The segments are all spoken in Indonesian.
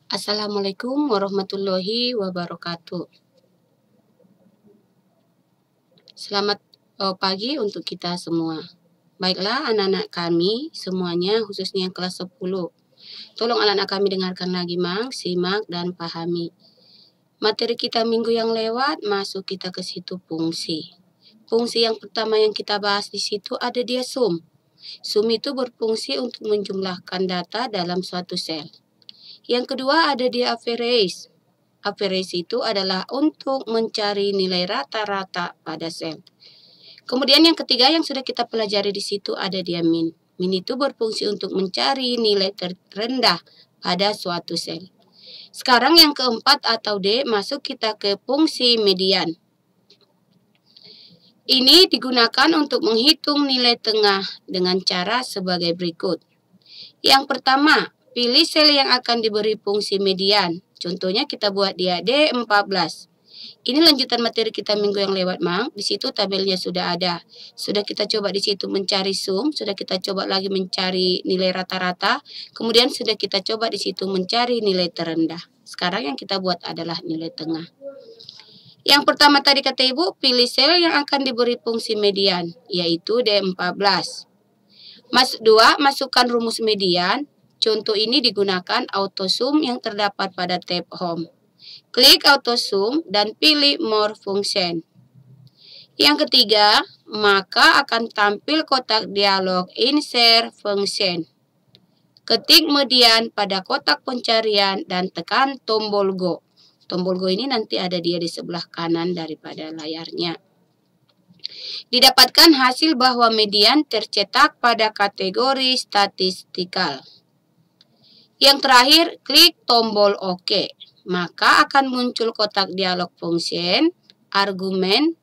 Assalamualaikum warahmatullahi wabarakatuh. Selamat pagi untuk kita semua. Baiklah anak-anak kami semuanya, khususnya yang kelas 10. Tolong anak-anak kami dengarkan lagi, Mang, simak dan pahami. Materi kita minggu yang lewat, masuk kita ke situ fungsi. Fungsi yang pertama yang kita bahas di situ ada dia sum. Sum itu berfungsi untuk menjumlahkan data dalam suatu sel. Yang kedua ada dia average. Average itu adalah untuk mencari nilai rata-rata pada sel. Kemudian yang ketiga yang sudah kita pelajari di situ ada dia min. Min itu berfungsi untuk mencari nilai terendah pada suatu sel. Sekarang yang keempat atau D, masuk kita ke fungsi median. Ini digunakan untuk menghitung nilai tengah dengan cara sebagai berikut. Yang pertama, pilih sel yang akan diberi fungsi median. Contohnya kita buat dia D14. Ini lanjutan materi kita minggu yang lewat, Mang. Di situ tabelnya sudah ada. Sudah kita coba di situ mencari sum, sudah kita coba lagi mencari nilai rata-rata, kemudian sudah kita coba di situ mencari nilai terendah. Sekarang yang kita buat adalah nilai tengah. Yang pertama tadi kata Ibu, pilih sel yang akan diberi fungsi median, yaitu D14. 2. Masukkan rumus median. Contoh ini digunakan autosum yang terdapat pada tab Home. Klik autosum dan pilih More Function. Yang ketiga, maka akan tampil kotak dialog Insert Function. Ketik median pada kotak pencarian dan tekan tombol Go. Tombol Go ini nanti ada dia di sebelah kanan daripada layarnya. Didapatkan hasil bahwa median tercetak pada kategori statistikal. Yang terakhir, klik tombol OK. Maka akan muncul kotak dialog function, argumen,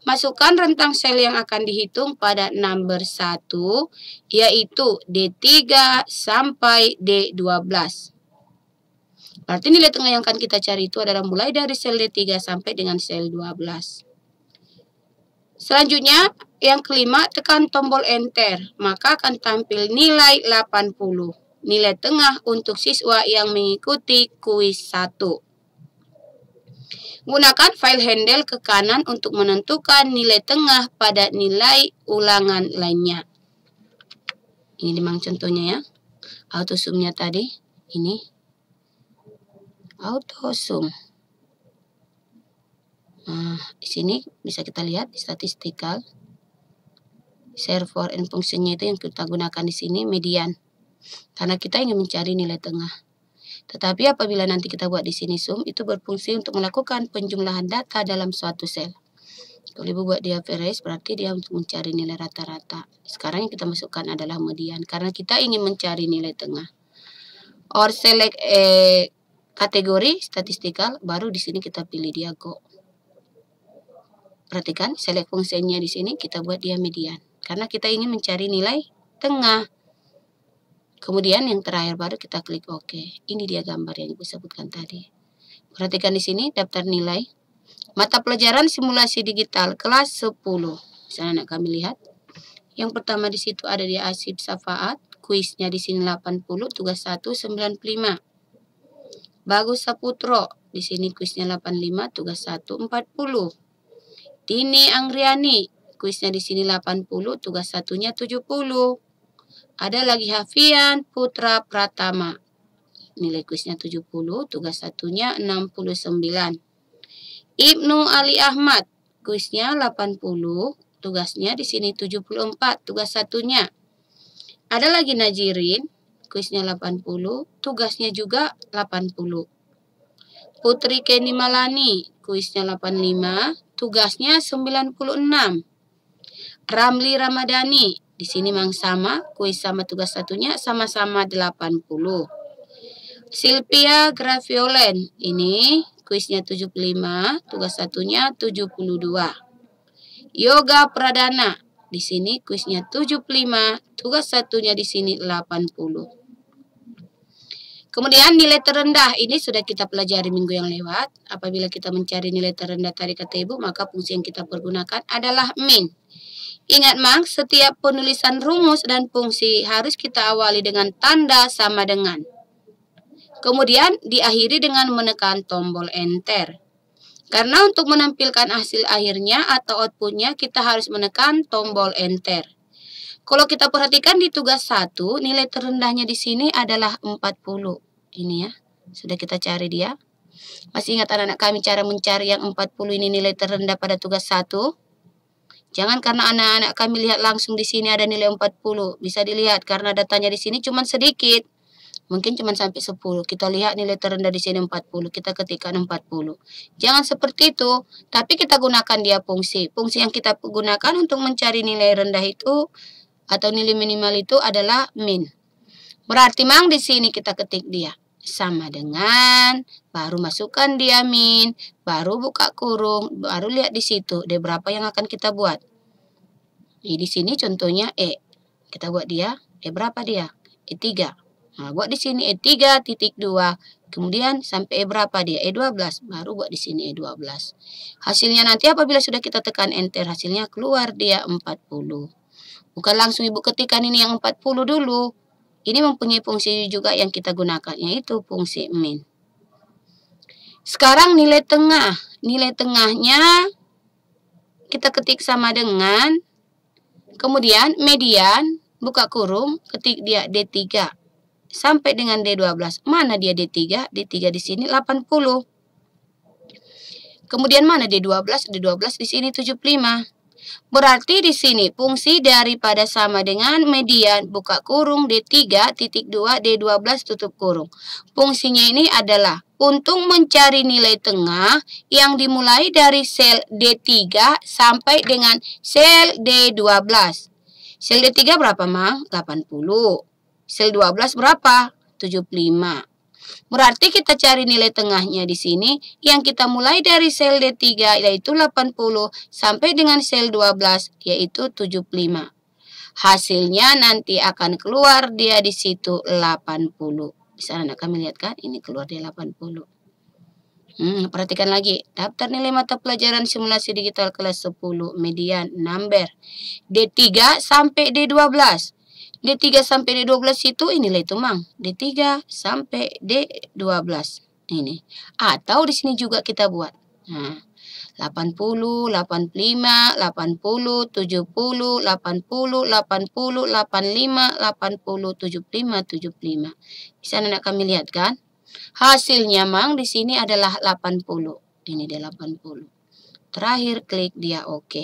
masukkan rentang sel yang akan dihitung pada number 1, yaitu D3 sampai D12. Berarti nilai tengah yang akan kita cari itu adalah mulai dari sel D3 sampai dengan sel 12. Selanjutnya, yang kelima, tekan tombol Enter. Maka akan tampil nilai 80. Nilai tengah untuk siswa yang mengikuti kuis 1. Gunakan file handle ke kanan untuk menentukan nilai tengah pada nilai ulangan lainnya. Ini memang contohnya ya. Autosumnya tadi. Ini. Autosum. Nah, di sini bisa kita lihat di statistikal. Server and function-nya itu yang kita gunakan di sini median. Karena kita ingin mencari nilai tengah. Tetapi apabila nanti kita buat di sini sum, itu berfungsi untuk melakukan penjumlahan data dalam suatu sel. Kalau Ibu buat dia average, berarti dia untuk mencari nilai rata-rata. Sekarang yang kita masukkan adalah median, karena kita ingin mencari nilai tengah. Or select kategori statistikal, baru di sini kita pilih dia Go. Perhatikan, select fungsinya di sini kita buat dia median, karena kita ingin mencari nilai tengah. Kemudian yang terakhir baru kita klik OK. Ini dia gambar yang Ibu sebutkan tadi. Perhatikan di sini daftar nilai. Mata pelajaran simulasi digital kelas 10. Bisa anak kami lihat. Yang pertama di situ ada di Asif Safaat. Kuisnya di sini 80, tugas 1 95. Bagus Saputro. Di sini kuisnya 85, tugas 1 40. Dini Anggriani. Kuisnya di sini 80, tugas 1-nya 70. Ada lagi Hafian Putra Pratama. Nilai kuisnya 70, tugas 1-nya 69. Ibnu Ali Ahmad, kuisnya 80, tugasnya di sini 74, tugas 1-nya. Ada lagi Najirin, kuisnya 80, tugasnya juga 80. Putri Kenny Malani, kuisnya 85, tugasnya 96. Ramli Ramadhani, di sini memang sama, kuis sama tugas 1-nya sama-sama 80. Silvia Graviolen, ini kuisnya 75, tugas 1-nya 72. Yoga Pradana, di sini kuisnya 75, tugas 1-nya di sini 80. Kemudian nilai terendah, ini sudah kita pelajari minggu yang lewat. Apabila kita mencari nilai terendah tadi kata Ibu, maka fungsi yang kita pergunakan adalah min. Ingat Mang, setiap penulisan rumus dan fungsi harus kita awali dengan tanda sama dengan. Kemudian diakhiri dengan menekan tombol Enter. Karena untuk menampilkan hasil akhirnya atau outputnya kita harus menekan tombol Enter. Kalau kita perhatikan di tugas 1, nilai terendahnya di sini adalah 40. Ini ya, sudah kita cari dia. Masih ingat anak-anak kami cara mencari yang 40 ini nilai terendah pada tugas 1? Jangan karena anak-anak kami lihat langsung di sini ada nilai 40. Bisa dilihat karena datanya di sini cuma sedikit. Mungkin cuma sampai 10. Kita lihat nilai terendah di sini 40. Kita ketikkan 40. Jangan seperti itu. Tapi kita gunakan dia fungsi. Fungsi yang kita gunakan untuk mencari nilai rendah itu atau nilai minimal itu adalah min. Berarti mang di sini kita ketik dia sama dengan, baru masukkan dia min, baru buka kurung, baru lihat di situ D berapa yang akan kita buat. Di sini contohnya E. Kita buat dia E berapa dia? E3. Nah, buat di sini E3 titik 2. Kemudian sampai E berapa dia? E12. Baru buat di sini E12. Hasilnya nanti apabila sudah kita tekan Enter, hasilnya keluar dia 40. Bukan langsung Ibu ketikkan ini yang 40 dulu. Ini mempunyai fungsi juga yang kita gunakan, yaitu fungsi min. Sekarang nilai tengah. Nilai tengahnya kita ketik sama dengan, kemudian median, buka kurung, ketik dia D3. Sampai dengan D12. Mana dia D3? D3 di sini 80. Kemudian mana D12? D12 di sini 75. Berarti di sini fungsi daripada sama dengan median, buka kurung, D3, titik 2, D12, tutup kurung. Fungsinya ini adalah untuk mencari nilai tengah yang dimulai dari sel D3 sampai dengan sel D12. Sel D3 berapa, Mang? 80. Sel 12 berapa? 75. Berarti kita cari nilai tengahnya di sini yang kita mulai dari sel D3 yaitu 80 sampai dengan sel 12 yaitu 75. Hasilnya nanti akan keluar dia di situ 80. Bisa anak kami lihat kan? Ini keluar dia 80. Perhatikan lagi. Daftar nilai mata pelajaran simulasi digital kelas 10 median number D3 sampai D12. D3 sampai D12 itu inilah itu Mang. D3 sampai D12. Ini. Atau di sini juga kita buat. Nah, 80, 85, 80, 70, 80, 80, 85, 80, 75, 75. Bisa anak kami lihat kan? Hasilnya Mang di sini adalah 80. Ini dia 80. Terakhir klik dia OK.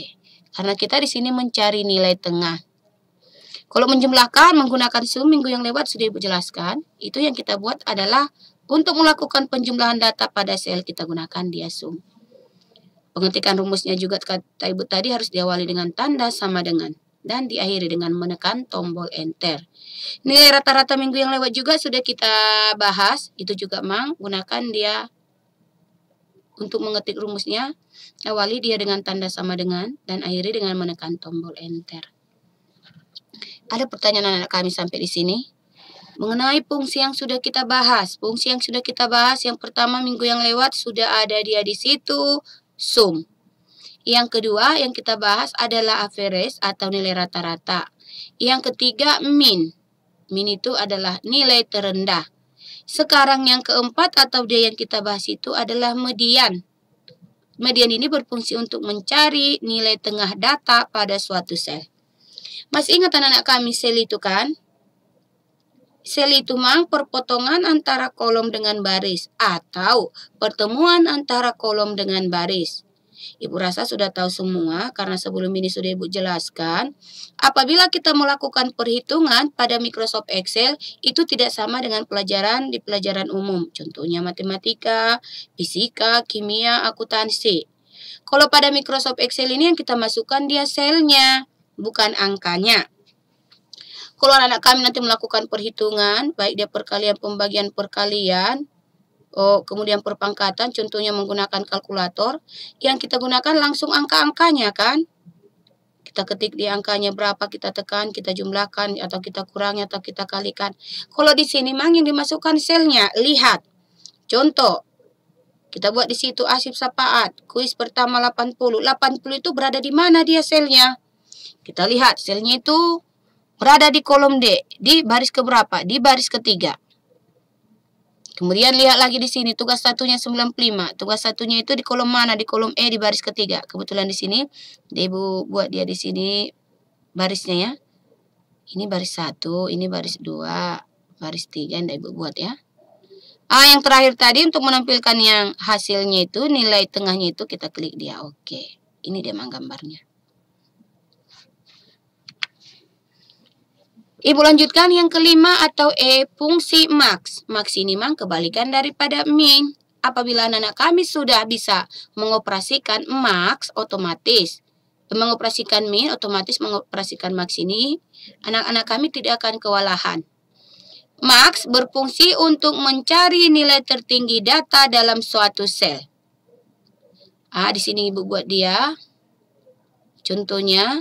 Karena kita di sini mencari nilai tengah. Kalau menjumlahkan menggunakan sum minggu yang lewat sudah Ibu jelaskan. Itu yang kita buat adalah untuk melakukan penjumlahan data pada sel kita gunakan dia sum. Pengetikan rumusnya juga kata Ibu tadi harus diawali dengan tanda sama dengan. Dan diakhiri dengan menekan tombol Enter. Nilai rata-rata minggu yang lewat juga sudah kita bahas. Itu juga Mang gunakan dia untuk mengetik rumusnya. Awali dia dengan tanda sama dengan. Dan akhiri dengan menekan tombol Enter. Ada pertanyaan anak kami sampai di sini? Mengenai fungsi yang sudah kita bahas. Fungsi yang sudah kita bahas yang pertama minggu yang lewat sudah ada dia di situ, sum. Yang kedua yang kita bahas adalah average atau nilai rata-rata. Yang ketiga min. Min itu adalah nilai terendah. Sekarang yang keempat atau dia yang kita bahas itu adalah median. Median ini berfungsi untuk mencari nilai tengah data pada suatu sel. Masih ingat anak-anak kami sel itu kan? Sel itu Mang perpotongan antara kolom dengan baris atau pertemuan antara kolom dengan baris. Ibu rasa sudah tahu semua karena sebelum ini sudah Ibu jelaskan. Apabila kita melakukan perhitungan pada Microsoft Excel itu tidak sama dengan pelajaran di pelajaran umum. Contohnya matematika, fisika, kimia, akuntansi. Kalau pada Microsoft Excel ini yang kita masukkan dia selnya, bukan angkanya. Kalau anak kami nanti melakukan perhitungan, baik dia perkalian, pembagian, perkalian, kemudian perpangkatan, contohnya menggunakan kalkulator, yang kita gunakan langsung angka-angkanya kan? Kita ketik di angkanya berapa, kita tekan, kita jumlahkan, atau kita kurangi, atau kita kalikan. Kalau di sini Mang yang dimasukkan selnya, lihat. Contoh, kita buat di situ Asif Sapaat, kuis pertama 80. 80 itu berada di mana dia selnya? Kita lihat selnya itu berada di kolom D. Di baris keberapa? Di baris ketiga. Kemudian lihat lagi di sini tugas satunya 95. Tugas satunya itu di kolom mana? Di kolom E di baris ketiga. Kebetulan di sini Ibu buat dia di sini barisnya ya. Ini baris 1, ini baris 2, baris 3 yang Ibu buat ya. Yang terakhir tadi untuk menampilkan yang hasilnya itu nilai tengahnya itu kita klik dia oke. Ini dia mang gambarnya. Ibu lanjutkan yang kelima atau E, fungsi max. Max ini mang kebalikan daripada min. Apabila anak-anak kami sudah bisa mengoperasikan max otomatis, mengoperasikan min otomatis mengoperasikan max ini, anak-anak kami tidak akan kewalahan. Max berfungsi untuk mencari nilai tertinggi data dalam suatu sel. Di sini Ibu buat dia. Contohnya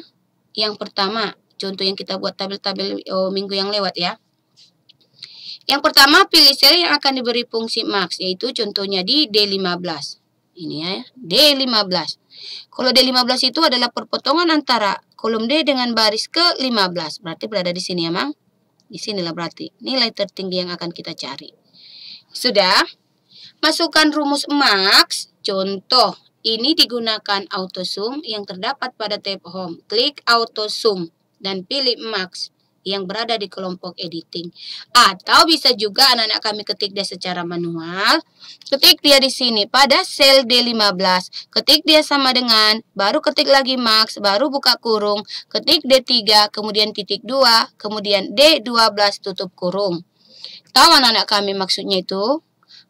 yang pertama. Contoh yang kita buat tabel-tabel minggu yang lewat ya. Yang pertama pilih sel yang akan diberi fungsi max, yaitu contohnya di D15. Ini ya, D15. Kalau D15 itu adalah perpotongan antara kolom D dengan baris ke-15. Berarti berada di sini ya, Mang. Di sinilah berarti nilai tertinggi yang akan kita cari. Sudah? Masukkan rumus max. Contoh, ini digunakan AutoSum yang terdapat pada tab Home. Klik AutoSum dan pilih max yang berada di kelompok editing. Atau bisa juga anak-anak kami ketik dia secara manual. Ketik dia di sini pada sel D15. Ketik dia sama dengan, baru ketik lagi max, baru buka kurung, ketik D3, kemudian titik 2, kemudian D12 tutup kurung. Tahu anak-anak kami maksudnya itu?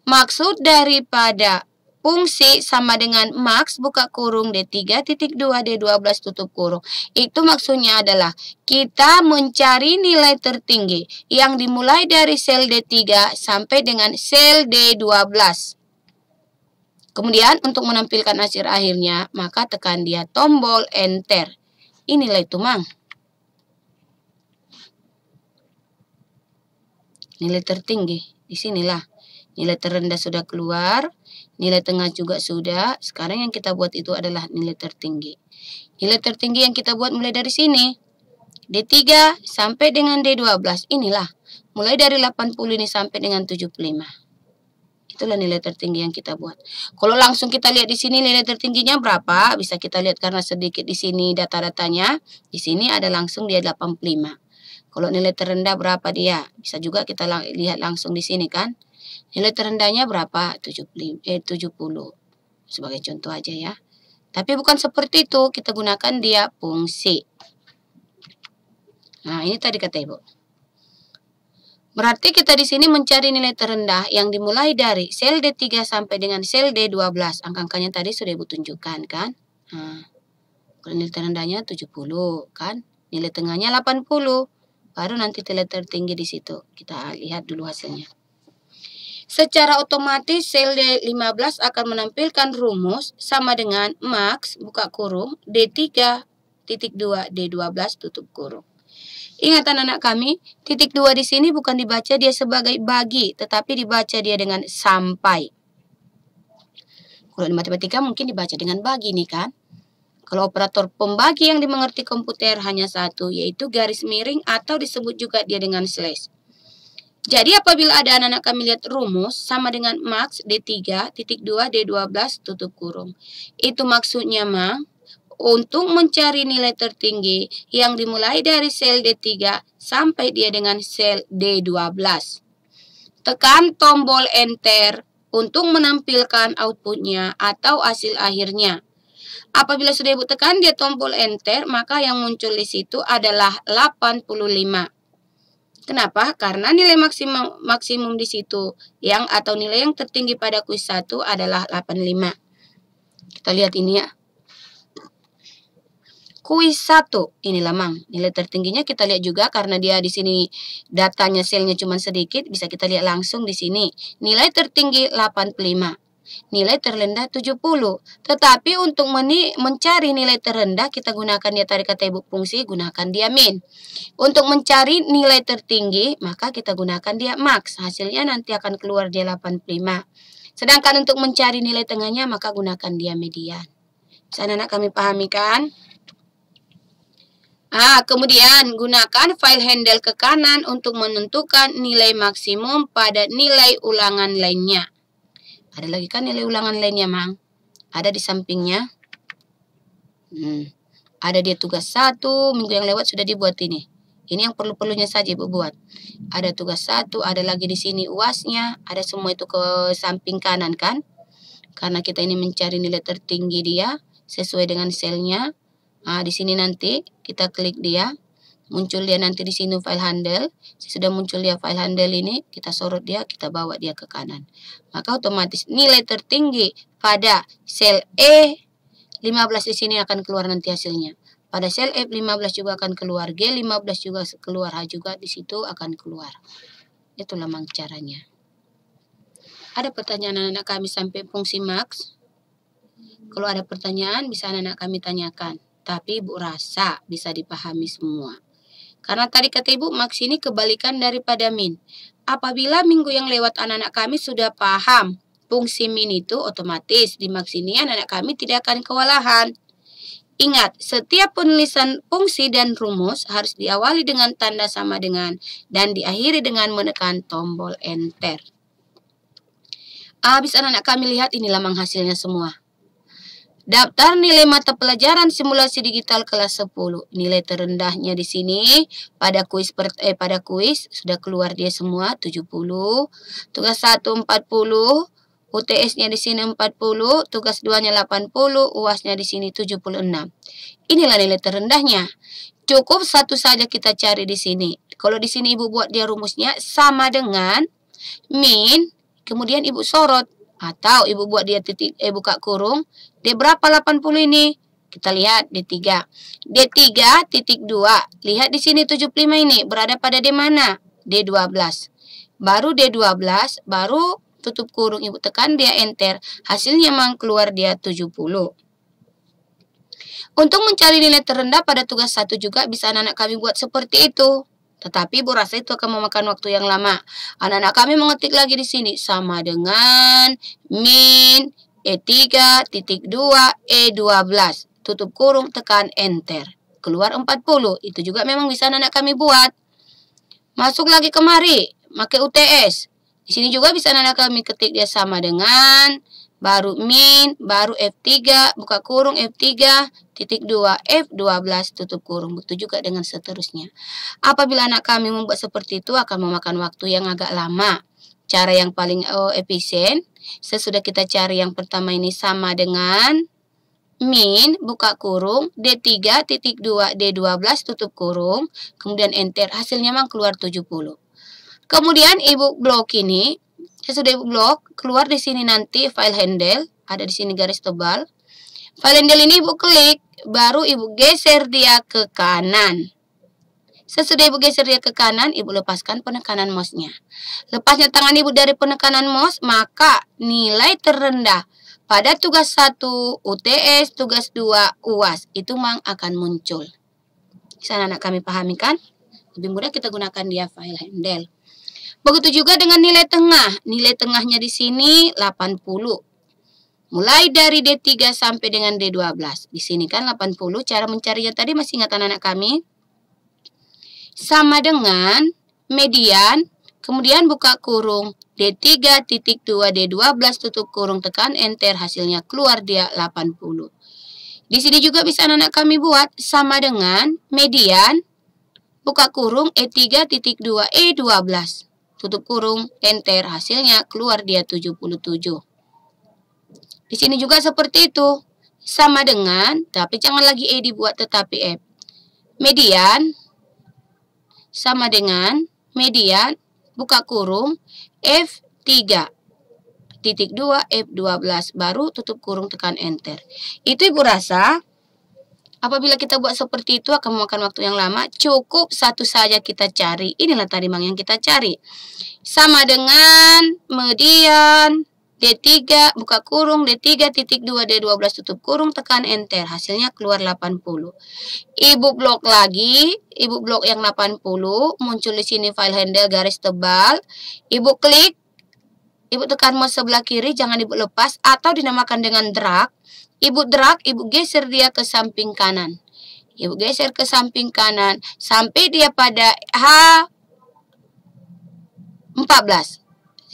Maksud daripada fungsi sama dengan max buka kurung D3 titik 2 D12 tutup kurung. Itu maksudnya adalah kita mencari nilai tertinggi yang dimulai dari sel D3 sampai dengan sel D12. Kemudian untuk menampilkan hasil akhirnya maka tekan dia tombol enter. Inilah itu Mang. Nilai tertinggi di sinilah. Nilai terendah sudah keluar, nilai tengah juga sudah. Sekarang yang kita buat itu adalah nilai tertinggi. Nilai tertinggi yang kita buat mulai dari sini. D3 sampai dengan D12. Inilah. Mulai dari 80 ini sampai dengan 75. Itulah nilai tertinggi yang kita buat. Kalau langsung kita lihat di sini nilai tertingginya berapa? Bisa kita lihat karena sedikit di sini data-datanya. Di sini ada langsung dia 85. Kalau nilai terendah berapa dia? Bisa juga kita lihat langsung di sini kan. Nilai terendahnya berapa? 70. Sebagai contoh aja ya. Tapi bukan seperti itu. Kita gunakan dia fungsi. Nah, ini tadi kata Ibu. Berarti kita di sini mencari nilai terendah yang dimulai dari sel D3 sampai dengan sel D12. Angka-angkanya tadi sudah Ibu tunjukkan kan? Nah, nilai terendahnya 70 kan? Nilai tengahnya 80. Baru nanti nilai tertinggi di situ. Kita lihat dulu hasilnya. Secara otomatis sel D15 akan menampilkan rumus sama dengan max buka kurung D3 titik 2 D12 tutup kurung. Ingat anak-anak kami, titik 2 di sini bukan dibaca dia sebagai bagi, tetapi dibaca dia dengan sampai. Kalau di matematika mungkin dibaca dengan bagi nih kan. Kalau operator pembagi yang dimengerti komputer hanya satu, yaitu garis miring atau disebut juga dia dengan slash. Jadi apabila ada anak-anak kami lihat rumus sama dengan max D3 titik 2 D12 tutup kurung. Itu maksudnya Mang, untuk mencari nilai tertinggi yang dimulai dari sel D3 sampai dia dengan sel D12. Tekan tombol enter untuk menampilkan outputnya atau hasil akhirnya. Apabila sudah Ibu tekan dia tombol enter, maka yang muncul di situ adalah 85. Kenapa? Karena nilai maksimum di situ atau nilai yang tertinggi pada kuis 1 adalah 85. Kita lihat ini ya. Kuis 1 inilah Mang. Nilai tertingginya kita lihat juga karena dia di sini datanya selnya cuma sedikit, bisa kita lihat langsung di sini. Nilai tertinggi 85. Nilai terendah 70. Tetapi untuk mencari nilai terendah kita gunakan dia tadi kata Ibu fungsi, gunakan dia min. Untuk mencari nilai tertinggi maka kita gunakan dia max. Hasilnya nanti akan keluar dia 85. Sedangkan untuk mencari nilai tengahnya maka gunakan dia median. Bisa anak-anak kami pahami kan? Kemudian gunakan file handle ke kanan untuk menentukan nilai maksimum pada nilai ulangan lainnya. Ada lagi kan nilai ulangan lainnya, Mang? Ada di sampingnya. Ada dia tugas 1, minggu yang lewat sudah dibuat ini. Ini yang perlu-perlunya saja Ibu buat. Ada tugas 1, ada lagi di sini UASnya, ada semua itu ke samping kanan kan? Karena kita ini mencari nilai tertinggi dia sesuai dengan selnya. Di sini nanti kita klik dia, muncul dia nanti di sini file handle. Sudah muncul dia file handle ini, kita sorot dia, kita bawa dia ke kanan. Maka otomatis nilai tertinggi pada sel E15 di sini akan keluar nanti hasilnya. Pada sel F15 juga akan keluar, G15 juga keluar, H juga di situ akan keluar. Itulah Mang caranya. Ada pertanyaan anak-anak kami sampai fungsi max? Kalau ada pertanyaan bisa anak-anak kami tanyakan. Tapi Ibu rasa bisa dipahami semua. Karena tadi kata Ibu, max ini kebalikan daripada min. Apabila minggu yang lewat anak-anak kami sudah paham fungsi min itu, otomatis di max ini anak-anak kami tidak akan kewalahan. Ingat, setiap penulisan fungsi dan rumus harus diawali dengan tanda sama dengan dan diakhiri dengan menekan tombol enter. Bisa anak-anak kami lihat inilah Mang hasilnya semua. Daftar nilai mata pelajaran simulasi digital kelas 10. Nilai terendahnya di sini pada kuis sudah keluar dia semua 70. Tugas 1 40, UTS-nya di sini 40, tugas 2-nya 80, UAS-nya di sini 76. Inilah nilai terendahnya. Cukup satu saja kita cari di sini. Kalau di sini Ibu buat dia rumusnya sama dengan min, kemudian Ibu sorot. Atau Ibu buat dia buka kurung. D berapa 80 ini? Kita lihat D3. D3 titik 2. Lihat di sini 75 ini. Berada pada D mana? D12. Baru D12. Baru tutup kurung. Ibu tekan dia enter. Hasilnya Mang keluar dia 70. Untuk mencari nilai terendah pada tugas 1 juga bisa anak-anak kami buat seperti itu. Tetapi Ibu rasa itu akan memakan waktu yang lama. Anak-anak kami mengetik lagi di sini. Sama dengan min E3 titik 2 E12. Tutup kurung, tekan enter. Keluar 40. Itu juga memang bisa anak-anak kami buat. Masuk lagi kemari. Pakai UTS. Di sini juga bisa anak-anak kami ketik dia sama dengan. Baru min, baru F3, buka kurung F3, titik 2, F12, tutup kurung. Begitu juga dengan seterusnya. Apabila anak kami membuat seperti itu akan memakan waktu yang agak lama. Cara yang paling efisien, sesudah kita cari yang pertama ini sama dengan min, buka kurung, D3, titik 2, D12, tutup kurung, kemudian enter, hasilnya memang keluar 70. Kemudian Ibu blok ini, sesudah Ibu blok, keluar di sini nanti file handle, ada di sini garis tebal. File handle ini Ibu klik, baru Ibu geser dia ke kanan. Sesudah Ibu geser dia ke kanan, Ibu lepaskan penekanan mouse-nya. Lepasnya tangan Ibu dari penekanan mouse, maka nilai terendah pada tugas 1 UTS, tugas 2 UAS, itu Mang akan muncul. Bisa anak kami pahami kan? Lebih mudah kita gunakan dia file handle. Begitu juga dengan nilai tengah. Nilai tengahnya di sini 80. Mulai dari D3 sampai dengan D12. Di sini kan 80. Cara mencarinya tadi masih ingat anak-anak kami? Sama dengan median. Kemudian buka kurung. D3 titik 2 D12 tutup kurung, tekan enter. Hasilnya keluar dia 80. Di sini juga bisa anak-anak kami buat. Sama dengan median. Buka kurung E3 titik 2 E12. Tutup kurung, enter, hasilnya keluar dia 77. Di sini juga seperti itu. Sama dengan, tapi jangan lagi E dibuat tetapi F. Median, sama dengan, median, buka kurung, F3, titik 2, F12, baru tutup kurung, tekan enter. Itu Ibu rasa, apabila kita buat seperti itu akan memakan waktu yang lama. Cukup satu saja kita cari. Inilah tadi Mang yang kita cari. Sama dengan median D3 buka kurung D3 titik 2 D12 tutup kurung, tekan enter. Hasilnya keluar 80. Ibu blok lagi. Ibu blok yang 80. Muncul di sini file handle garis tebal. Ibu klik. Ibu tekan mouse sebelah kiri. Jangan Ibu lepas. Atau dinamakan dengan drag. Ibu drag, Ibu geser dia ke samping kanan. Ibu geser ke samping kanan sampai dia pada H14.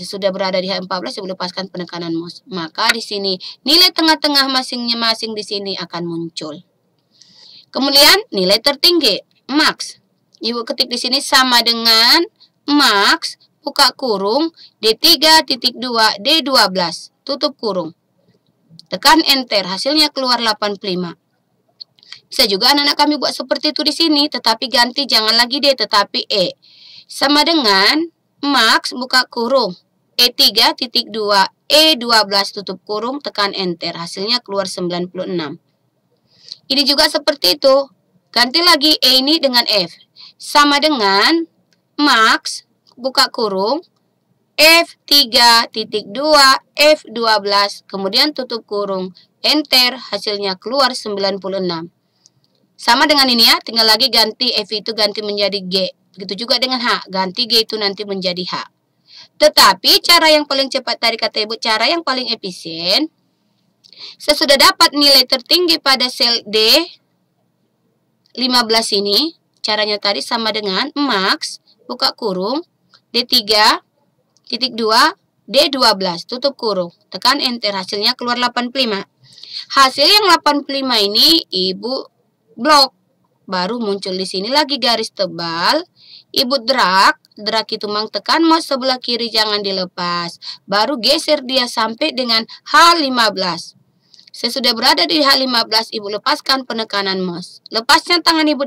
Sudah berada di H14, Ibu lepaskan penekanan mouse. Maka di sini nilai tengah-tengah masing-masing di sini akan muncul. Kemudian nilai tertinggi, max. Ibu ketik di sini sama dengan max, buka kurung, D3.2, D12, tutup kurung. Tekan enter, hasilnya keluar 85. Bisa juga anak-anak kami buat seperti itu di sini, tetapi ganti jangan lagi D, tetapi E. Sama dengan max, buka kurung, E3.2, E12, tutup kurung, tekan enter. Hasilnya keluar 96. Ini juga seperti itu. Ganti lagi E ini dengan F. Sama dengan max, buka kurung, F3.2, F12, kemudian tutup kurung, enter, hasilnya keluar 96. Sama dengan ini ya, tinggal lagi ganti F itu ganti menjadi G. Begitu juga dengan H, ganti G itu nanti menjadi H. Tetapi cara yang paling cepat tadi kata Ibu, cara yang paling efisien, sesudah dapat nilai tertinggi pada sel D15 ini, caranya tadi sama dengan max, buka kurung, D3.2, D12, tutup kurung, tekan enter, hasilnya keluar 85. Hasil yang 85 ini Ibu blok, baru muncul di sini lagi garis tebal. Ibu drag itu tekan mouse sebelah kiri jangan dilepas, baru geser dia sampai dengan H15. Sesudah berada di H15, Ibu lepaskan penekanan mouse. Lepasnya tangan Ibu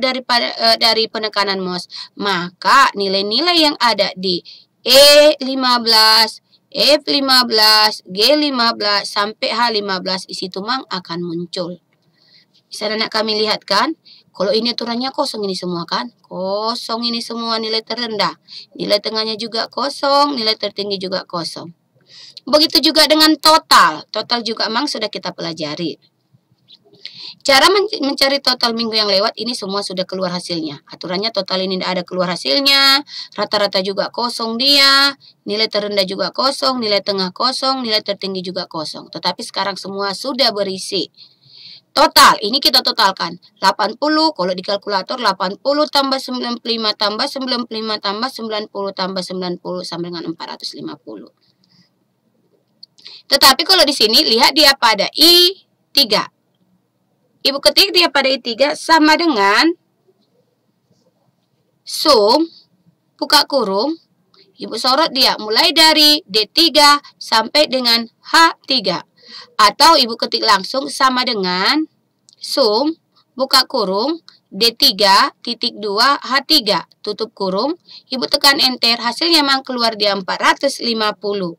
dari penekanan mouse, maka nilai-nilai yang ada di E15, F15, G15 sampai H15 isi tumang akan muncul. Bisa anak kami lihat kan? Kalau ini aturannya kosong ini semua kan? Kosong ini semua nilai terendah. Nilai tengahnya juga kosong, nilai tertinggi juga kosong. Begitu juga dengan total. Total juga memang sudah kita pelajari. Cara mencari total minggu yang lewat ini semua sudah keluar hasilnya. Aturannya total ini tidak ada keluar hasilnya. Rata-rata juga kosong dia. Nilai terendah juga kosong, nilai tengah kosong, nilai tertinggi juga kosong. Tetapi sekarang semua sudah berisi. Total, ini kita totalkan. 80, kalau di kalkulator 80 tambah 95 tambah 95 tambah 90 tambah 90 sama dengan 450. Tetapi kalau di sini lihat dia pada I3. Ibu ketik dia pada I3 sama dengan sum, buka kurung. Ibu sorot dia mulai dari D3 sampai dengan H3. Atau Ibu ketik langsung sama dengan sum, buka kurung, D3.2, H3, tutup kurung. Ibu tekan enter, hasilnya memang keluar dia 450.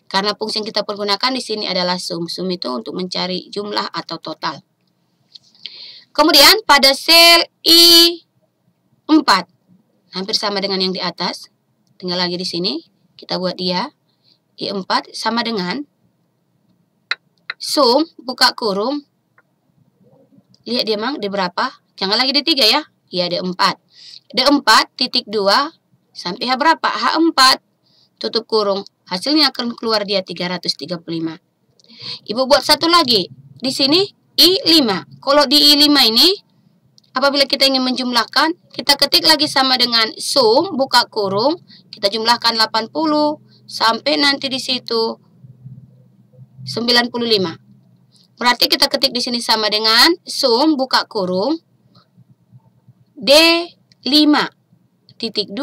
Karena fungsi yang kita pergunakan di sini adalah sum. Sum itu untuk mencari jumlah atau total. Kemudian pada sel I4, hampir sama dengan yang di atas. Tinggal lagi di sini, kita buat dia. I4 sama dengan sum, buka kurung. Lihat dia mang, di berapa? Jangan lagi D3 ya. Ya, D4. D4.2 sampai H berapa? H4. Tutup kurung. Hasilnya akan keluar dia 335. Ibu buat satu lagi. Di sini I5. Kalau di I5 ini, apabila kita ingin menjumlahkan, kita ketik lagi sama dengan sum, buka kurung. Kita jumlahkan 80 sampai nanti di situ 95. Berarti kita ketik di sini sama dengan sum, buka kurung, D5.2,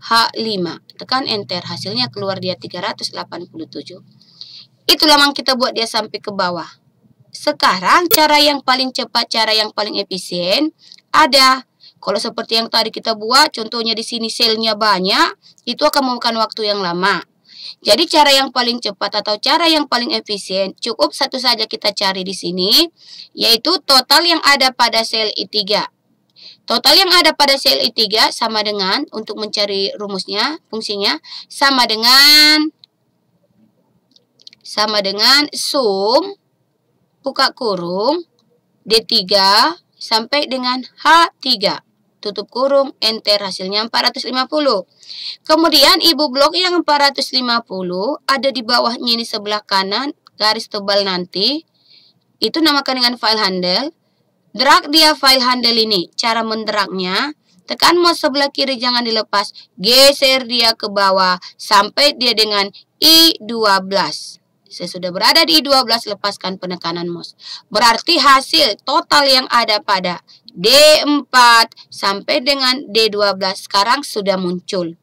H5. Tekan enter, hasilnya keluar dia 387. Itulah yang kita buat dia sampai ke bawah. Sekarang cara yang paling cepat, cara yang paling efisien ada. Kalau seperti yang tadi kita buat, contohnya di sini selnya banyak, itu akan memakan waktu yang lama. Jadi cara yang paling cepat atau cara yang paling efisien cukup satu saja kita cari di sini, yaitu total yang ada pada sel I3. Total yang ada pada sel I3 sama dengan, untuk mencari rumusnya, fungsinya, sama dengan sum, buka kurung, D3 sampai dengan H3. Tutup kurung, enter, hasilnya 450. Kemudian Ibu blok yang 450 ada di bawahnya ini sebelah kanan, garis tebal nanti. Itu namakan dengan file handle. Drag dia file handle ini. Cara mendragnya, tekan mouse sebelah kiri jangan dilepas. Geser dia ke bawah sampai dia dengan I12. Saya sudah berada di I12, lepaskan penekanan mouse. Berarti hasil total yang ada pada D4 sampai dengan D12 sekarang sudah muncul.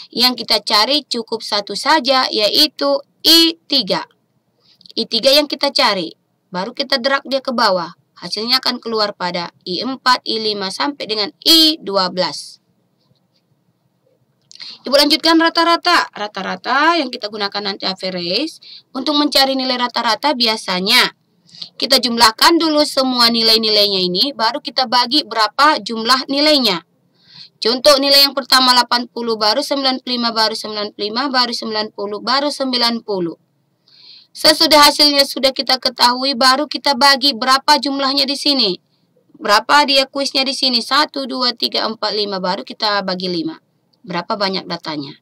Yang kita cari cukup satu saja, yaitu I3. I3 yang kita cari. Baru kita drag dia ke bawah. Hasilnya akan keluar pada I4, I5 sampai dengan I12. Ibu lanjutkan rata-rata. Rata-rata yang kita gunakan nanti average. Untuk mencari nilai rata-rata biasanya kita jumlahkan dulu semua nilai-nilainya ini. Baru kita bagi berapa jumlah nilainya. Contoh nilai yang pertama 80, baru 95, baru 95, baru 90, baru 90. Sesudah hasilnya sudah kita ketahui, baru kita bagi berapa jumlahnya di sini. Berapa dia kuisnya di sini? 1, 2, 3, 4, 5. Baru kita bagi 5. Berapa banyak datanya.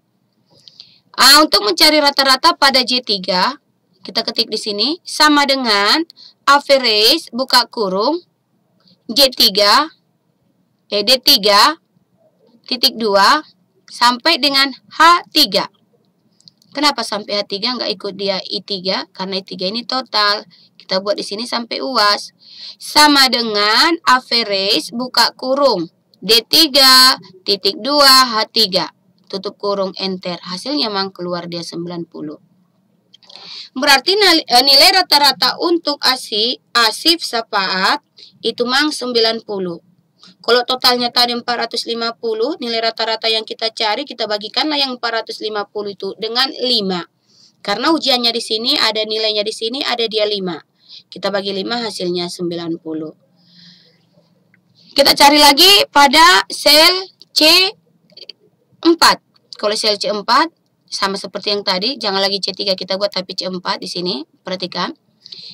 Untuk mencari rata-rata pada J3, kita ketik di sini. Sama dengan average, buka kurung, D3, titik 2, sampai dengan H3. Kenapa sampai H3 nggak ikut dia I3? Karena I3 ini total. Kita buat di sini sampai UAS. Sama dengan average, buka kurung, D3, titik 2, H3. Tutup kurung, enter. Hasilnya memang keluar dia 90. Berarti nilai rata-rata untuk Asif Safaat itu memang 90. Kalau totalnya tadi 450, nilai rata-rata yang kita cari, kita bagikanlah yang 450 itu dengan 5. Karena ujiannya di sini, ada nilainya di sini, ada dia 5. Kita bagi 5, hasilnya 90. Kita cari lagi pada sel C4. Kalau sel C4, sama seperti yang tadi, jangan lagi C3 kita buat, tapi C4 di sini. Perhatikan.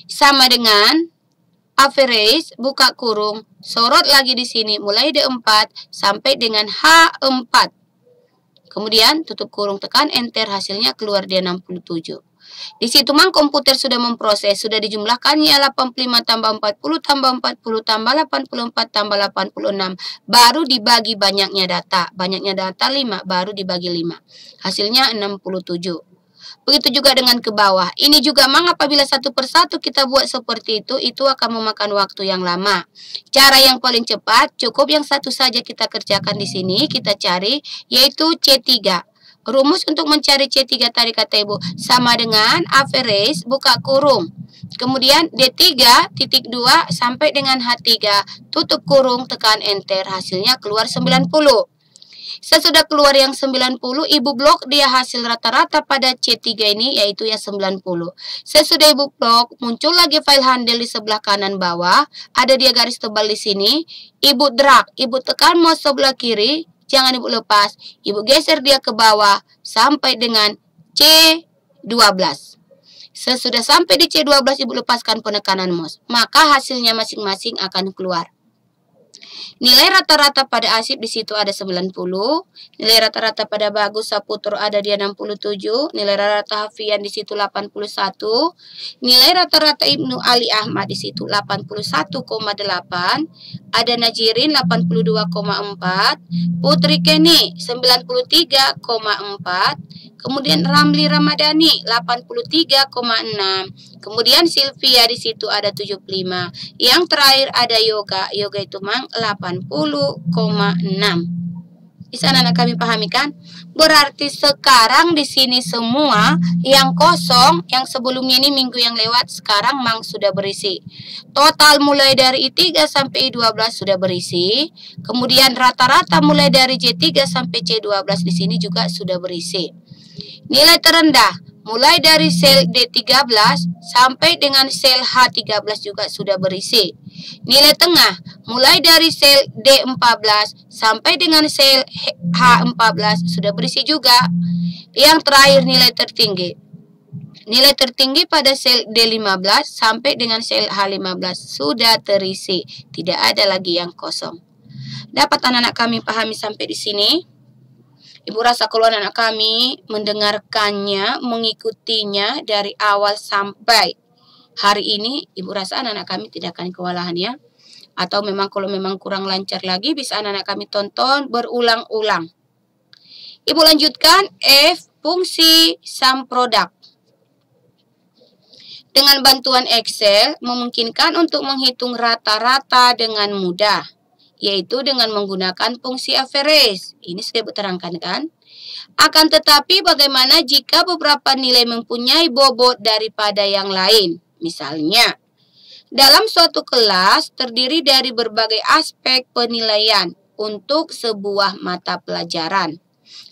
Sama dengan average, buka kurung, sorot lagi di sini, mulai D4 sampai dengan H4. Kemudian tutup kurung, tekan enter, hasilnya keluar dia 67. Di situ mang komputer sudah memproses, sudah dijumlahkannya 85 tambah 40 tambah 40 tambah 84 tambah 86. Baru dibagi banyaknya data. Banyaknya data 5, baru dibagi 5. Hasilnya 67. Begitu juga dengan ke bawah. Ini juga memang apabila satu persatu kita buat seperti itu akan memakan waktu yang lama. Cara yang paling cepat, cukup yang satu saja kita kerjakan di sini, kita cari, yaitu C3. Rumus untuk mencari C3 tadi kata Ibu, sama dengan average, buka kurung. Kemudian D3, titik 2, sampai dengan H3, tutup kurung, tekan enter, hasilnya keluar 90. Sesudah keluar yang 90, Ibu blok dia hasil rata-rata pada C3 ini, yaitu yang 90. Sesudah Ibu blok, muncul lagi file handle di sebelah kanan bawah. Ada dia garis tebal di sini. Ibu drag, Ibu tekan mouse sebelah kiri, jangan Ibu lepas. Ibu geser dia ke bawah, sampai dengan C12. Sesudah sampai di C12, Ibu lepaskan penekanan mouse. Maka hasilnya masing-masing akan keluar. Nilai rata-rata pada Asif di situ ada 90. Nilai rata-rata pada Bagus Saputro ada dia 67. Nilai rata-rata Hafian di situ 81. Nilai rata-rata Ibnu Ali Ahmad di situ 81,8. Ada Najirin 82,4. Putri Kenny 93,4. Kemudian Ramli Ramadhani 83,6. Kemudian Sylvia di situ ada 75. Yang terakhir ada Yoga. Yoga itu mang 80,6. Bisa anak kami pahami kan? Berarti sekarang di sini semua yang kosong, yang sebelumnya ini minggu yang lewat, sekarang mang sudah berisi. Total mulai dari I3 sampai I12 sudah berisi. Kemudian rata-rata mulai dari J3 sampai C12 di sini juga sudah berisi. Nilai terendah mulai dari sel D13 sampai dengan sel H13 juga sudah berisi. Nilai tengah mulai dari sel D14 sampai dengan sel H14 sudah berisi juga. Yang terakhir nilai tertinggi. Nilai tertinggi pada sel D15 sampai dengan sel H15 sudah terisi. Tidak ada lagi yang kosong. Dapat anak-anak kami pahami sampai di sini? Ibu rasa kalau anak-anak kami mendengarkannya, mengikutinya dari awal sampai hari ini, Ibu rasa anak-anak kami tidak akan kewalahan ya. Atau memang kalau memang kurang lancar lagi, bisa anak-anak kami tonton berulang-ulang. Ibu lanjutkan, F fungsi sum product. Dengan bantuan Excel, memungkinkan untuk menghitung rata-rata dengan mudah, yaitu dengan menggunakan fungsi average. Ini sudah Ibu terangkan kan? Akan tetapi bagaimana jika beberapa nilai mempunyai bobot daripada yang lain? Misalnya, dalam suatu kelas terdiri dari berbagai aspek penilaian untuk sebuah mata pelajaran,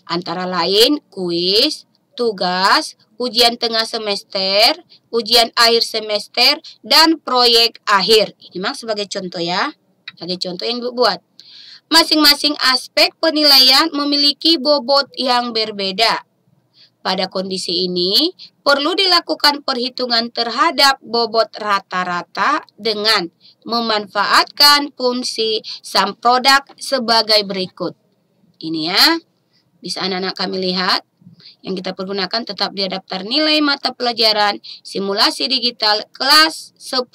antara lain kuis, tugas, ujian tengah semester, ujian akhir semester, dan proyek akhir. Ini memang sebagai contoh ya, sebagai contoh yang Ibu buat. Masing-masing aspek penilaian memiliki bobot yang berbeda. Pada kondisi ini, perlu dilakukan perhitungan terhadap bobot rata-rata dengan memanfaatkan fungsi sum product sebagai berikut. Ini ya, bisa anak-anak kami lihat. Yang kita pergunakan tetap di daftar nilai mata pelajaran simulasi digital kelas 10.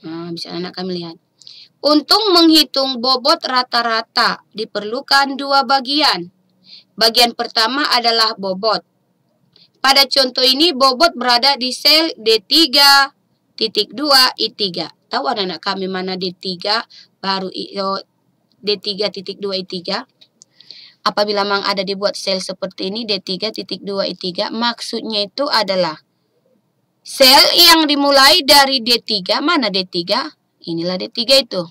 Nah, bisa anak-anak kami lihat. Untuk menghitung bobot rata-rata diperlukan dua bagian. Bagian pertama adalah bobot. Pada contoh ini bobot berada di sel D3.2 I3. Tahu anak-anak kami mana D3 baru D3.2 I3? Apabila memang ada dibuat sel seperti ini D3.2 I3, maksudnya itu adalah sel yang dimulai dari D3. Mana D3? Inilah D3 itu.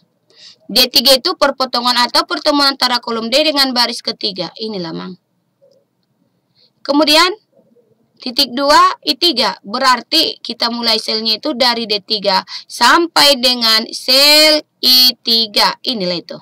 D3 itu perpotongan atau pertemuan antara kolom D dengan baris ketiga. Inilah mang. Kemudian titik 2 I3. Berarti kita mulai selnya itu dari D3 sampai dengan sel I3. Inilah itu.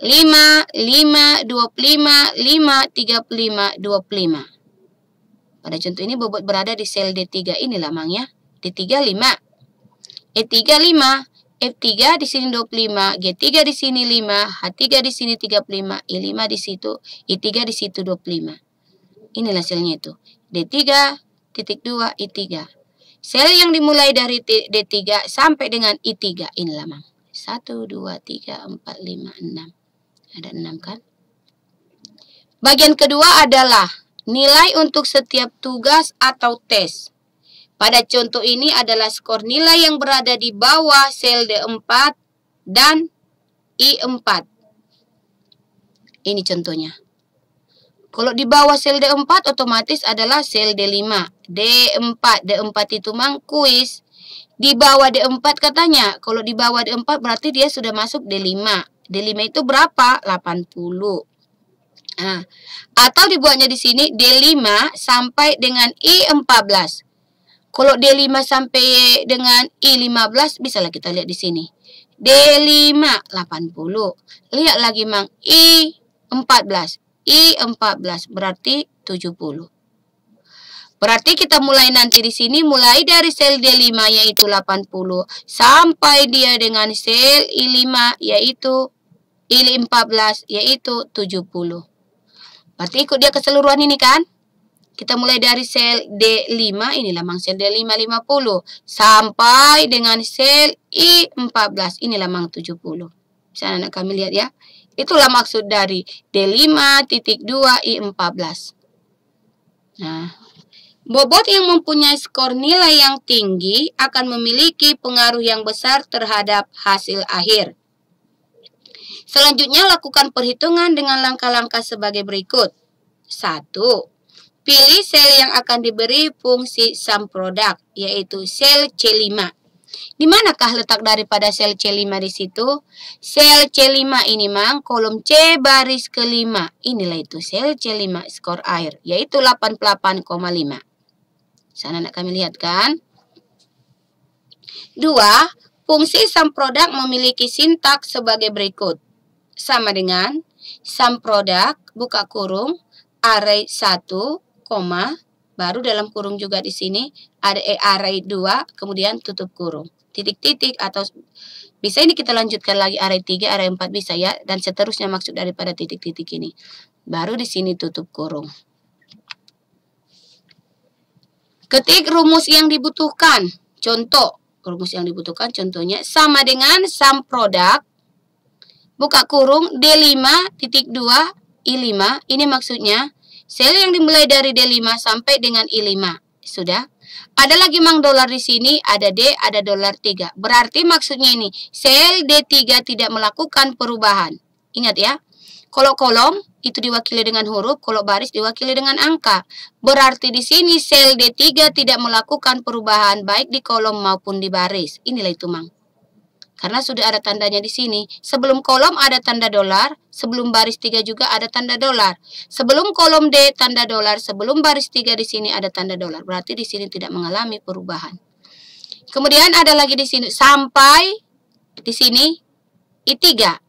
5, 5, 25, 5, 35, 25. Pada contoh ini bobot berada di sel D3. Inilah mang ya. D3 5. E3 5. F3 di sini 25, G3 di sini 5, H3 di sini 35, I5 di situ, I3 di situ 25. Inilah selnya itu. D3.2 I3. Sel yang dimulai dari D3 sampai dengan I3. Inilah mang. 1, 2, 3, 4, 5, 6. Ada 6 kan? Bagian kedua adalah nilai untuk setiap tugas atau tes. Pada contoh ini adalah skor nilai yang berada di bawah sel D4 dan I4. Ini contohnya. Kalau di bawah sel D4 otomatis adalah sel D5. D4. D4 itu mang kuis. Di bawah D4 katanya. Kalau di bawah D4 berarti dia sudah masuk D5. D5 itu berapa? 80. Nah, atau dibuatnya di sini D5 sampai dengan I14. Kalau D5 sampai dengan I15, bisalah kita lihat di sini. D5, 80. Lihat lagi, mang. I14. I14 berarti 70. Berarti kita mulai nanti di sini, mulai dari sel D5 yaitu 80. Sampai dia dengan sel I5 yaitu I14 yaitu 70. Berarti ikut dia keseluruhan ini kan? Kita mulai dari sel D5, inilah mang sel D5 50. Sampai dengan sel I14, inilah mang 70. Bisa anak kami lihat ya. Itulah maksud dari D5.2 I14. Nah, bobot yang mempunyai skor nilai yang tinggi akan memiliki pengaruh yang besar terhadap hasil akhir. Selanjutnya, lakukan perhitungan dengan langkah-langkah sebagai berikut. 1. Pilih sel yang akan diberi fungsi sum product, yaitu sel C5. Di manakah letak daripada sel C5 di situ? Sel C5 ini mang, kolom C baris kelima. Inilah itu sel C5 skor air, yaitu 88,5. Sana nak kami lihat kan? 2. Fungsi sum product memiliki sintaks sebagai berikut. Sama dengan sum product, buka kurung, array 1, baru dalam kurung juga di sini ada array 2, kemudian tutup kurung. Titik-titik atau bisa ini kita lanjutkan lagi array 3, array 4 bisa ya, dan seterusnya maksud daripada titik-titik ini. Baru di sini tutup kurung. Ketik rumus yang dibutuhkan. Contoh, Rumus yang dibutuhkan contohnya sama dengan sum produk buka kurung D5.2 I5. Ini maksudnya sel yang dimulai dari D5 sampai dengan I5. Sudah. Ada lagi mang dolar di sini, ada D, ada dolar 3. Berarti maksudnya ini sel D3 tidak melakukan perubahan. Ingat ya. Kalau kolom itu diwakili dengan huruf, kalau baris diwakili dengan angka. Berarti di sini sel D3 tidak melakukan perubahan baik di kolom maupun di baris. Inilah itu mang. Karena sudah ada tandanya di sini. Sebelum kolom ada tanda dolar, sebelum baris 3 juga ada tanda dolar. Sebelum kolom D tanda dolar, sebelum baris 3 di sini ada tanda dolar. Berarti di sini tidak mengalami perubahan. Kemudian ada lagi di sini sampai di sini I3.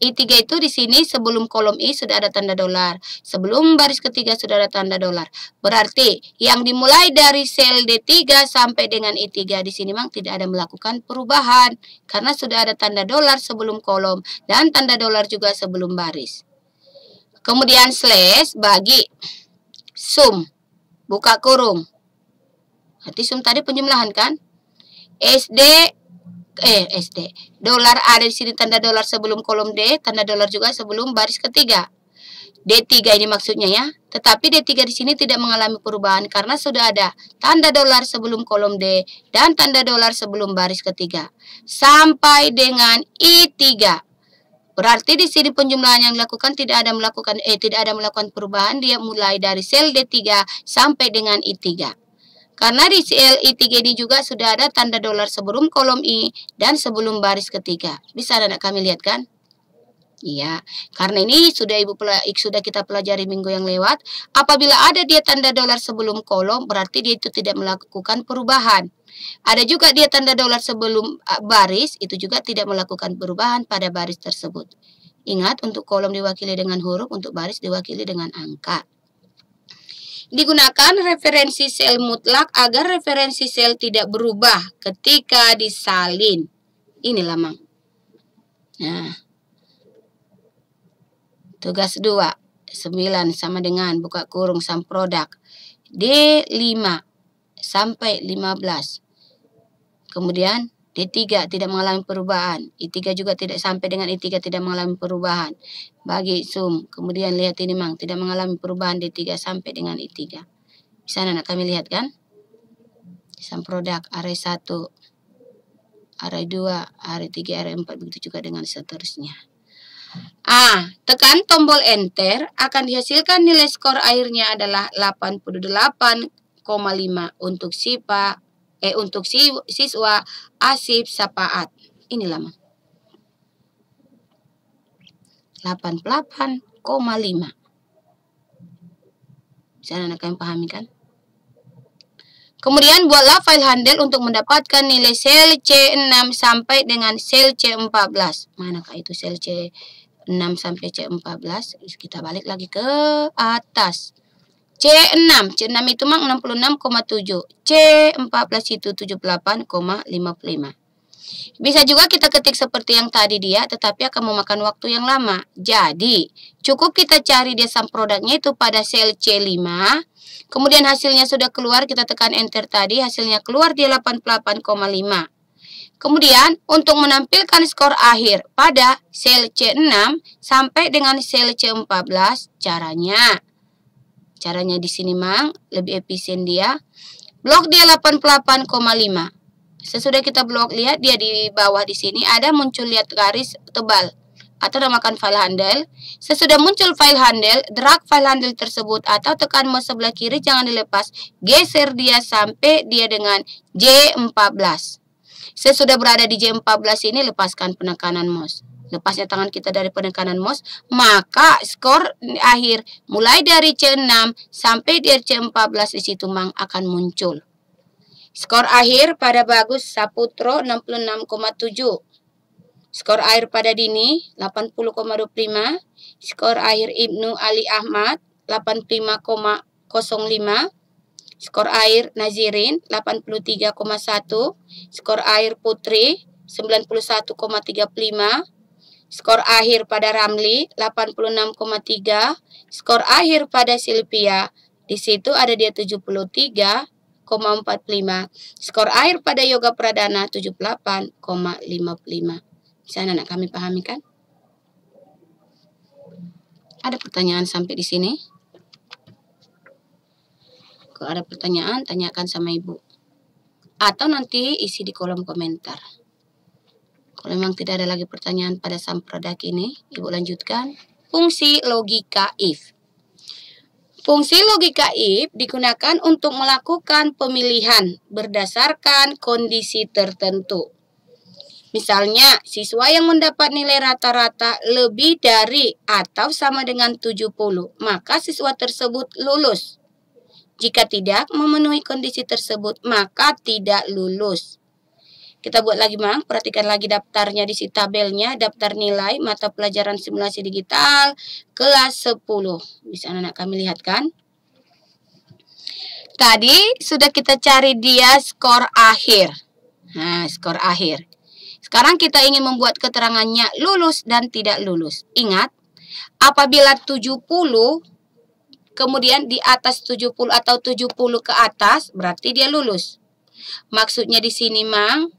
I3 itu di sini sebelum kolom I sudah ada tanda dolar. Sebelum baris ketiga sudah ada tanda dolar. Berarti yang dimulai dari sel D3 sampai dengan I3 di sini memang tidak ada melakukan perubahan. Karena sudah ada tanda dolar sebelum kolom dan tanda dolar juga sebelum baris. Kemudian slash bagi sum. Buka kurung. Berarti sum tadi penjumlahan kan? SD dolar ada di sini tanda dolar sebelum kolom D, tanda dolar juga sebelum baris ketiga. D3 ini maksudnya ya. Tetapi D3 di sini tidak mengalami perubahan karena sudah ada tanda dolar sebelum kolom D dan tanda dolar sebelum baris ketiga. Sampai dengan I3. Berarti di sini penjumlahan yang dilakukan tidak ada melakukan perubahan, dia mulai dari sel D3 sampai dengan I3. Karena di sel I3 ini juga sudah ada tanda dolar sebelum kolom I dan sebelum baris ketiga. Bisa anak kami lihat kan? Iya, karena ini sudah kita pelajari minggu yang lewat. Apabila ada dia tanda dolar sebelum kolom, berarti dia itu tidak melakukan perubahan. Ada juga dia tanda dolar sebelum baris, itu juga tidak melakukan perubahan pada baris tersebut. Ingat, untuk kolom diwakili dengan huruf, untuk baris diwakili dengan angka. Digunakan referensi sel mutlak agar referensi sel tidak berubah ketika disalin. Inilah mang. Nah. Tugas 2. 9 sama dengan buka kurung sum produk. D5 sampai 15. Kemudian D3 tidak mengalami perubahan. I3 juga tidak sampai dengan I3 tidak mengalami perubahan. Bagi sum. Kemudian lihat ini mang. Tidak mengalami perubahan D3 sampai dengan I3. Bisa anak kami lihat kan? Sum produk array 1. Array 2. Array 3. Array 4. Begitu juga dengan seterusnya. Tekan tombol enter. Akan dihasilkan nilai skor akhirnya adalah 88,5 untuk siswa Asif Sapaat. Inilah mang. 88,5. Bisa anak kalian pahami kan? Kemudian buatlah file handle untuk mendapatkan nilai sel C6 sampai dengan sel C14. Manakah itu sel C6 sampai C14? Kita balik lagi ke atas. C6 itu mang 66,7. C14 itu 78,55. Bisa juga kita ketik seperti yang tadi dia, tetapi akan memakan waktu yang lama. Jadi, cukup kita cari dia sum produknya itu pada sel C5. Kemudian hasilnya sudah keluar, kita tekan enter tadi, hasilnya keluar dia 88,5. Kemudian, untuk menampilkan skor akhir pada sel C6 sampai dengan sel C14, Caranya di sini mang, lebih efisien dia. Blok dia 88,5. Sesudah kita blok, lihat dia di bawah di sini ada muncul lihat garis tebal atau namakan file handle. Sesudah muncul file handle, drag file handle tersebut atau tekan mouse sebelah kiri jangan dilepas. Geser dia sampai dia dengan J14. Sesudah berada di J14 ini lepaskan penekanan mouse. Lepasnya tangan kita dari penekanan mouse, maka skor akhir mulai dari C6 sampai di C14 di situ mang akan muncul. Skor akhir pada Bagus Saputro 66,7. Skor akhir pada Dini 80,25. Skor akhir Ibnu Ali Ahmad 85,05. Skor akhir Nazirin 83,1. Skor akhir Putri 91,35. Skor akhir pada Ramli 86,3. Skor akhir pada Silvia di situ ada dia 73,25. 78,45. Skor akhir pada Yoga Pradana 78,55. Bisa anak kami pahami kan? Ada pertanyaan sampai di sini? Kalau ada pertanyaan, tanyakan sama Ibu. Atau nanti isi di kolom komentar. Kalau memang tidak ada lagi pertanyaan pada sampradak ini, Ibu lanjutkan. Fungsi logika if. Fungsi logika if digunakan untuk melakukan pemilihan berdasarkan kondisi tertentu. Misalnya, siswa yang mendapat nilai rata-rata lebih dari atau sama dengan 70, maka siswa tersebut lulus. Jika tidak memenuhi kondisi tersebut, maka tidak lulus. Kita buat lagi, Mang. Perhatikan lagi daftarnya di sini, tabelnya, daftar nilai mata pelajaran simulasi digital kelas 10. Bisa anak kami lihat kan? Tadi sudah kita cari dia skor akhir. Nah, skor akhir. Sekarang kita ingin membuat keterangannya lulus dan tidak lulus. Ingat, apabila 70 kemudian di atas 70 atau 70 ke atas, berarti dia lulus. Maksudnya di sini, Mang,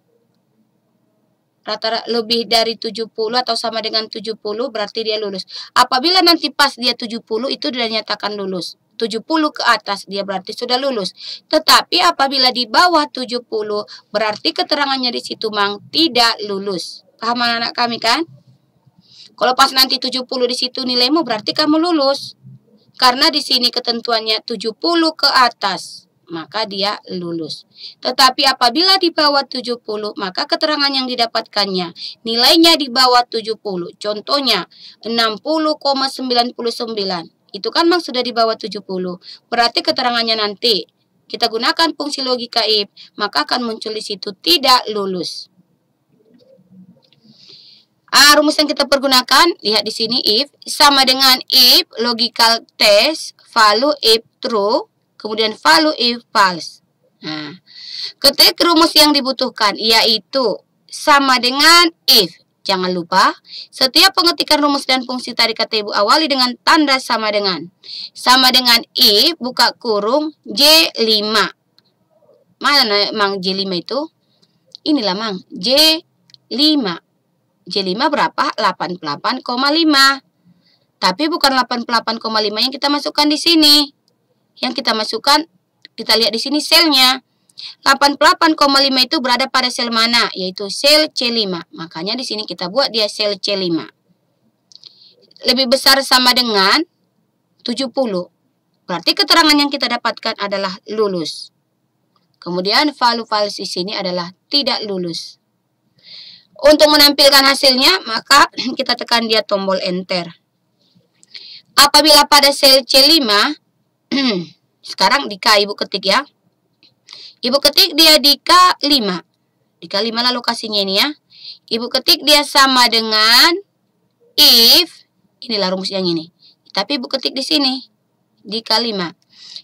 rata-rata lebih dari 70 atau sama dengan 70 berarti dia lulus. Apabila nanti pas dia 70 itu sudah dinyatakan lulus. 70 ke atas dia berarti sudah lulus. Tetapi apabila di bawah 70 berarti keterangannya di situ, Mang, tidak lulus. Paham anak kami kan? Kalau pas nanti 70 di situ nilaimu berarti kamu lulus. Karena di sini ketentuannya 70 ke atas, maka dia lulus. Tetapi apabila di bawah 70, maka keterangan yang didapatkannya nilainya di bawah 70. Contohnya 60,99. Itu kan, Mang, sudah di bawah 70. Berarti keterangannya nanti kita gunakan fungsi logika if, maka akan muncul di situ tidak lulus. Rumus yang kita pergunakan, lihat di sini, if sama dengan if logical test, value if true, kemudian value if false. Nah, ketik rumus yang dibutuhkan yaitu sama dengan if. Jangan lupa, setiap pengetikan rumus dan fungsi tadi kata Ibu awali dengan tanda sama dengan. Sama dengan if, buka kurung, J5. Mana, Mang, J5 itu? Inilah, Mang, J5. J5 berapa? 88,5. Tapi bukan 88,5 yang kita masukkan di sini. Yang kita masukkan, kita lihat di sini selnya. 88,5 itu berada pada sel mana? Yaitu sel C5. Makanya di sini kita buat dia sel C5. Lebih besar sama dengan 70. Berarti keterangan yang kita dapatkan adalah lulus. Kemudian value false di sini adalah tidak lulus. Untuk menampilkan hasilnya, maka kita tekan dia tombol enter. Apabila pada sel C5, sekarang di K Ibu ketik ya. Ibu ketik dia di K5. Di K5 lah lokasinya ini ya. Ibu ketik dia sama dengan if. Inilah rumus yang ini. Tapi Ibu ketik di sini. Di K5.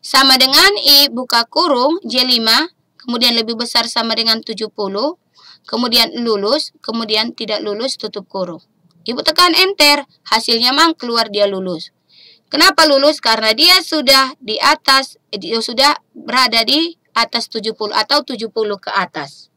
Sama dengan if, buka kurung, J5. Kemudian lebih besar sama dengan 70. Kemudian lulus. Kemudian tidak lulus, tutup kurung. Ibu tekan enter. Hasilnya, Mang, keluar dia lulus. Kenapa lulus? Karena dia sudah di atas. Dia sudah berada di atas 70 atau 70 ke atas.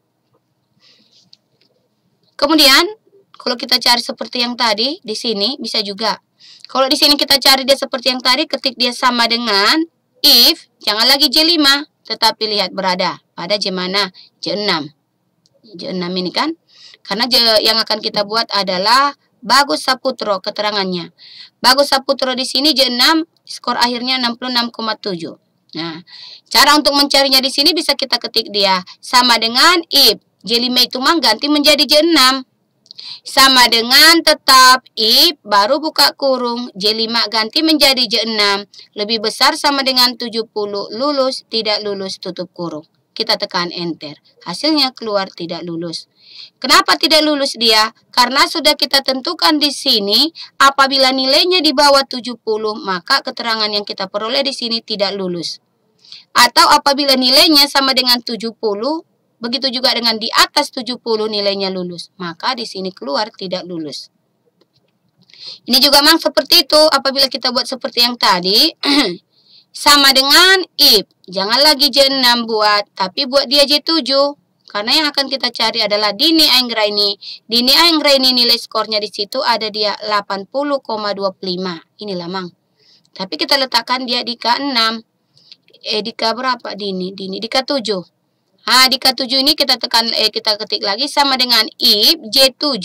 Kemudian, kalau kita cari seperti yang tadi, di sini bisa juga. Kalau di sini kita cari dia seperti yang tadi, ketik dia sama dengan if, jangan lagi J5, tetapi lihat berada pada J mana? J6. J6 ini kan? Karena yang akan kita buat adalah Bagus Saputro keterangannya. Bagus Saputro di sini J6, skor akhirnya 66,7. Nah, cara untuk mencarinya di sini bisa kita ketik dia sama dengan if. J5 itu, Mang, ganti menjadi J6. Sama dengan tetap if, baru buka kurung, J5 ganti menjadi J6. Lebih besar sama dengan 70, lulus, tidak lulus, tutup kurung. Kita tekan enter. Hasilnya keluar tidak lulus. Kenapa tidak lulus dia? Karena sudah kita tentukan di sini, apabila nilainya di bawah 70, maka keterangan yang kita peroleh di sini tidak lulus. Atau apabila nilainya sama dengan 70, begitu juga dengan di atas 70 nilainya lulus. Maka di sini keluar tidak lulus. Ini juga, Mang, seperti itu. Apabila kita buat seperti yang tadi, sama dengan if. Jangan lagi J6 buat, tapi buat dia J7. Karena yang akan kita cari adalah Dini Anggraini. Dini Anggraini nilai skornya di situ ada dia 80,25. Inilah Mang. Tapi kita letakkan dia di K6. Di K berapa Dini? Dini di K7. Di K7 ini kita tekan kita ketik lagi sama dengan if J7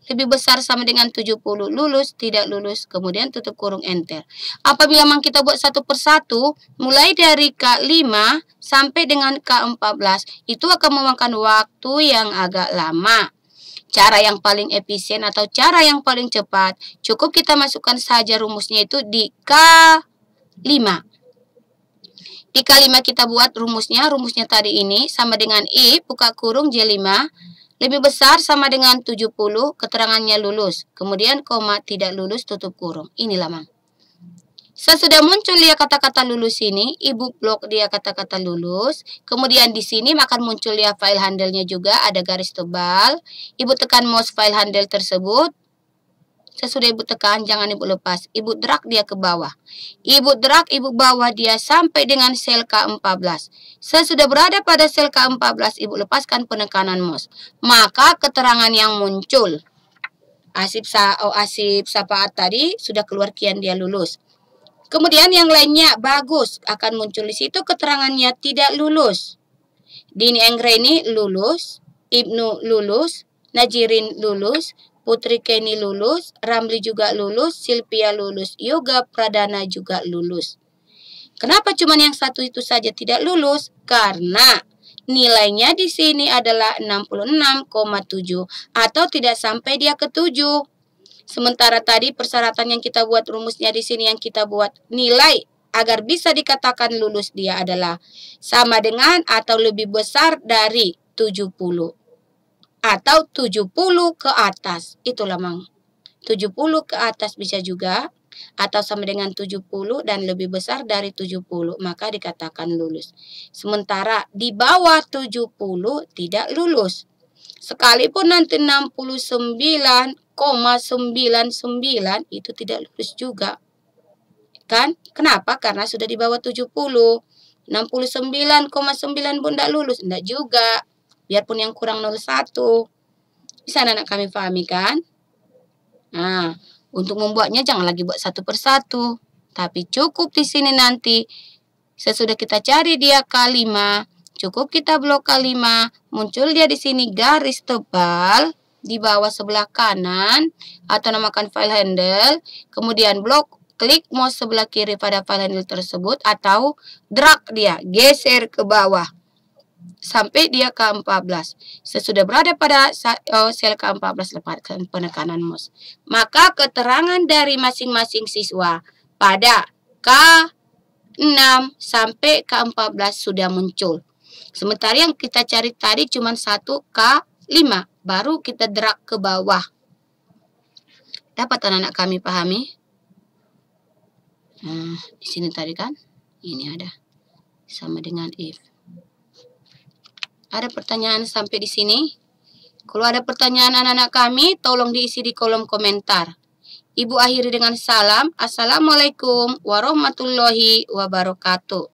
lebih besar sama dengan 70, lulus, tidak lulus, kemudian tutup kurung enter. Apabila memang kita buat satu persatu, mulai dari K5 sampai dengan K14, itu akan memakan waktu yang agak lama. Cara yang paling efisien atau cara yang paling cepat, cukup kita masukkan saja rumusnya itu di K5. Di K5 kita buat rumusnya tadi ini sama dengan if, buka kurung J5, lebih besar sama dengan 70, keterangannya lulus. Kemudian koma tidak lulus, tutup kurung. Inilah Mang. Sesudah muncul dia kata-kata lulus ini, Ibu blok dia kata-kata lulus. Kemudian di sini akan muncul dia file handle-nya juga, ada garis tebal. Ibu tekan mouse file handle tersebut. Sesudah Ibu tekan, jangan Ibu lepas. Ibu drag dia ke bawah. Ibu drag, Ibu bawa dia sampai dengan sel K14. Sesudah berada pada sel K14, Ibu lepaskan penekanan mouse. Maka keterangan yang muncul, Asif Sapaat tadi sudah keluar kian dia lulus. Kemudian yang lainnya bagus, akan muncul di situ keterangannya tidak lulus. Dini Anggraini lulus, Ibnu lulus, Najirin lulus, Putri Kenny lulus, Ramli juga lulus, Silvia lulus, Yoga Pradana juga lulus. Kenapa cuma yang satu itu saja tidak lulus? Karena nilainya di sini adalah 66,7 atau tidak sampai dia ke 7. Sementara tadi persyaratan yang kita buat rumusnya di sini yang kita buat nilai agar bisa dikatakan lulus dia adalah sama dengan atau lebih besar dari 70. Atau 70 ke atas. Itulah Mang. 70 ke atas bisa juga. Atau sama dengan 70 dan lebih besar dari 70. Maka dikatakan lulus. Sementara di bawah 70 tidak lulus. Sekalipun nanti 69,99 itu tidak lulus juga. Kan? Kenapa? Karena sudah di bawah 70. 69,9 pun tidak lulus. Tidak juga. Biarpun yang kurang 01. Bisa anak kami pahami kan? Nah, untuk membuatnya jangan lagi buat satu persatu. Tapi cukup di sini nanti. Sesudah kita cari dia K5. Cukup kita blok K5. Muncul dia di sini garis tebal. Di bawah sebelah kanan. Atau namakan file handle. Kemudian blok. Klik mouse sebelah kiri pada file handle tersebut. Atau drag dia. Geser ke bawah. Sampai dia K14. Sesudah berada pada sel K14, lepaskan penekanan mouse. Maka keterangan dari masing-masing siswa pada K6 sampai K14 sudah muncul. Sementara yang kita cari tadi cuma satu K5. Baru kita drag ke bawah. Dapat anak-anak kami pahami? Nah, di sini tadi kan? Ini ada. Sama dengan if. Ada pertanyaan sampai di sini? Kalau ada pertanyaan anak-anak kami, tolong diisi di kolom komentar. Ibu akhiri dengan salam. Assalamualaikum warahmatullahi wabarakatuh.